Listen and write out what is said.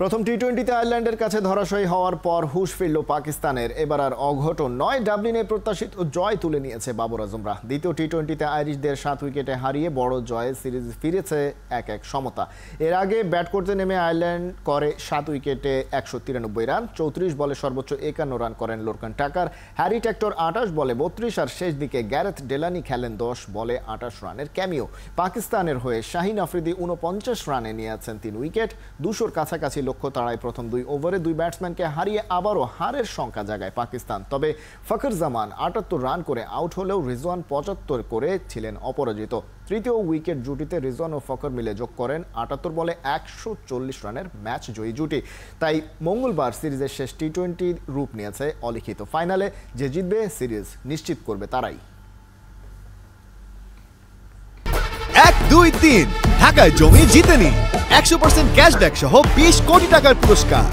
প্রথম টি-20তে আয়ারল্যান্ডের কাছে ধরাশয়ী হওয়ার পর হুঁশ ফিরল পাকিস্তানের। এবার আর অঘটন নয়, ডাবলিনে প্রত্যাশিত জয় তুলে নিয়েছে বাবর আজমরা। দ্বিতীয় টি-20তে আইরিশদের 7 উইকেটে হারিয়ে বড় জয়ে সিরিজ ফিরেছে 1-1 সমতা। এর আগে ব্যাট করতে নেমে আয়ারল্যান্ড করে 7 উইকেটে 193 রান, 34 বলে সর্বোচ্চ 51 রান করেন লোরকান টাকার। হ্যারি টেক্টর 28 বলে 32 আর শেষ দিকে গ্যারেথ ডেলানি খেলেন 10 বলে 28 রানের ক্যামিও। পাকিস্তানের হয়ে শাহিন আফ্রিদি 49 রানে নিয়েছেন 3 উইকেট। 200-র কাছাকাছি লক্ষ্য তাড়ায় প্রথম 2 ওভারে 2 ব্যাটসম্যানকে হারিয়ে আবারও হারের সংখ্যা জাগায় পাকিস্তান। তবে ফখর জামান 78 রান করে আউট হলেও রিজওয়ান 75 করে ছিলেন অপরাজিত। তৃতীয় উইকেট জুটিতে রিজওয়ান ও ফখর মিলে যোগ করেন 78 বলে 140 রানের ম্যাচ জয়ী জুটি। তাই মঙ্গলবার সিরিজের শেষ টি-20 রূপ নিয়েছে অলিখিত। ফাইনালে যে জিতবে সিরিজ নিশ্চিত করবে তারাই। 1-2-3 ঢাকায় জমি জিতে নিন 100% ক্যাশব্যাক সহ 20 কোটি টাকার পুরস্কার।